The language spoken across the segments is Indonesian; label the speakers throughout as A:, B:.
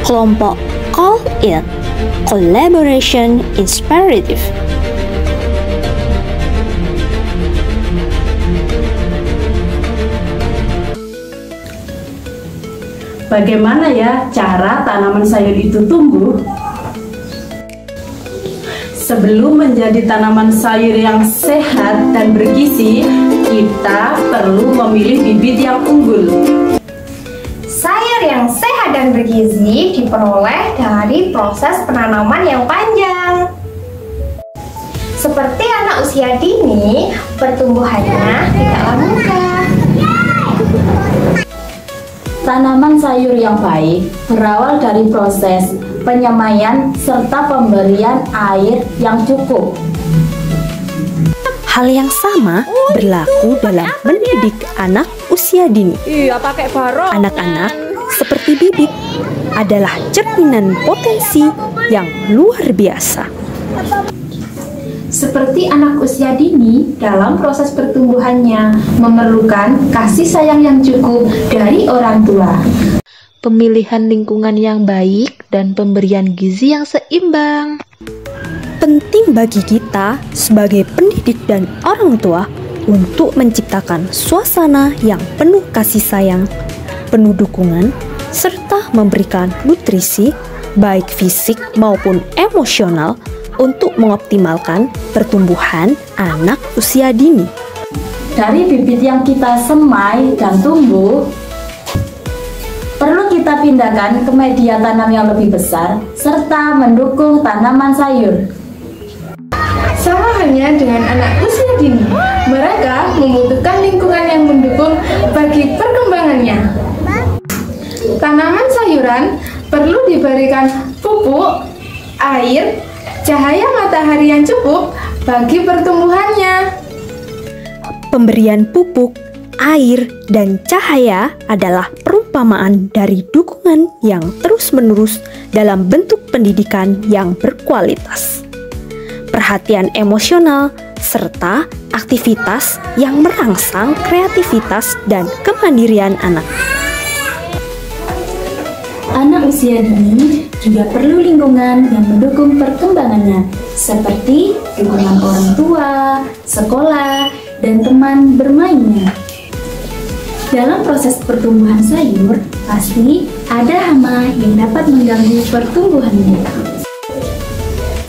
A: Kelompok Call It Collaboration Inspirative.
B: Bagaimana ya cara tanaman sayur itu tumbuh? Sebelum menjadi tanaman sayur yang sehat dan bergizi, kita perlu memilih bibit yang unggul.
C: Sayur yang sehat dan bergizi diperoleh dari proses penanaman yang panjang. Seperti anak usia dini, pertumbuhannya tidaklah mudah.
D: Tanaman sayur yang baik berawal dari proses penyemaian serta pemberian air yang cukup.
A: Hal yang sama berlaku dalam mendidik anak usia dini. Anak-anak seperti bibit adalah cerminan potensi yang luar biasa.
D: Seperti anak usia dini, dalam proses pertumbuhannya memerlukan kasih sayang yang cukup dari orang tua.
E: Pemilihan lingkungan yang baik dan pemberian gizi yang seimbang.
A: Penting bagi kita sebagai pendidik dan orang tua untuk menciptakan suasana yang penuh kasih sayang, penuh dukungan, serta memberikan nutrisi baik fisik maupun emosional untuk mengoptimalkan pertumbuhan anak usia dini.
D: Dari bibit yang kita semai dan tumbuh, perlu kita pindahkan ke media tanam yang lebih besar serta mendukung tanaman sayur.
C: Sama halnya dengan anak usia dini, mereka membutuhkan lingkungan yang mendukung bagi perkembangannya. Tanaman sayuran perlu diberikan pupuk, air, cahaya matahari yang cukup bagi pertumbuhannya.
A: Pemberian pupuk, air, dan cahaya adalah perumpamaan dari dukungan yang terus-menerus dalam bentuk pendidikan yang berkualitas. Perhatian emosional, serta aktivitas yang merangsang kreativitas dan kemandirian anak.
D: Anak usia dini juga perlu lingkungan yang mendukung perkembangannya, seperti dukungan orang tua, sekolah, dan teman bermainnya. Dalam proses pertumbuhan sayur, pasti ada hama yang dapat mengganggu pertumbuhannya.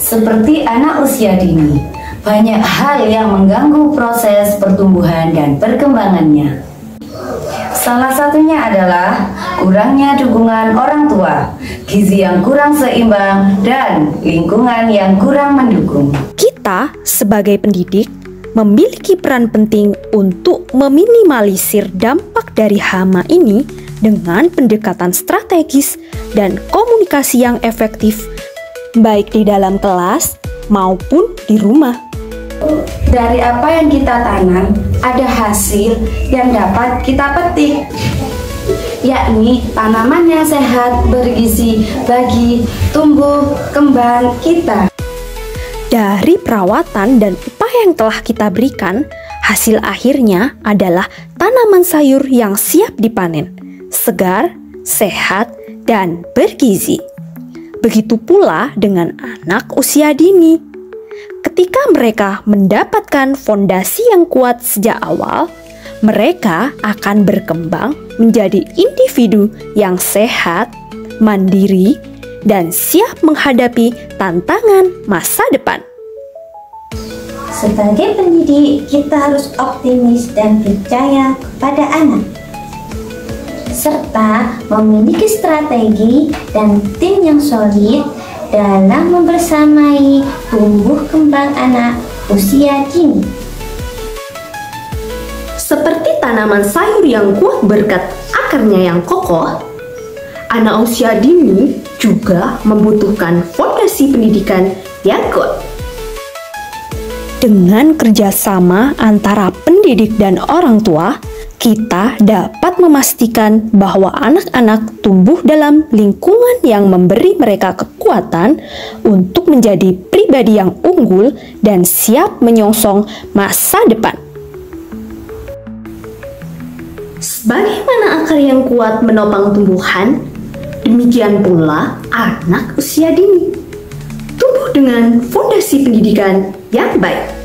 F: Seperti anak usia dini, banyak hal yang mengganggu proses pertumbuhan dan perkembangannya. Salah satunya adalah kurangnya dukungan orang tua, gizi yang kurang seimbang, dan lingkungan yang kurang mendukung.
A: Kita sebagai pendidik memiliki peran penting untuk meminimalisir dampak dari hama ini dengan pendekatan strategis dan komunikasi yang efektif, baik di dalam kelas maupun di rumah.
F: Dari apa yang kita tanam, ada hasil yang dapat kita petik, yakni tanaman yang sehat bergizi bagi tumbuh kembang kita.
A: Dari perawatan dan upaya yang telah kita berikan, hasil akhirnya adalah tanaman sayur yang siap dipanen, segar, sehat, dan bergizi. Begitu pula dengan anak usia dini. Ketika mereka mendapatkan fondasi yang kuat sejak awal, mereka akan berkembang menjadi individu yang sehat, mandiri, dan siap menghadapi tantangan masa depan.
C: Sebagai pendidik, kita harus optimis dan percaya kepada anak, serta memiliki strategi dan tim yang solid dalam membersamai tumbuh kembang anak usia dini.
G: Seperti tanaman sayur yang kuat berkat akarnya yang kokoh, anak usia dini juga membutuhkan fondasi pendidikan yang kuat.
A: Dengan kerjasama antara pendidik dan orang tua, kita dapat memastikan bahwa anak-anak tumbuh dalam lingkungan yang memberi mereka kekuatan untuk menjadi pribadi yang unggul dan siap menyongsong masa depan.
G: Sebagaimana akar yang kuat menopang tumbuhan, Demikian pula anak usia dini tumbuh dengan fondasi pendidikan yang baik.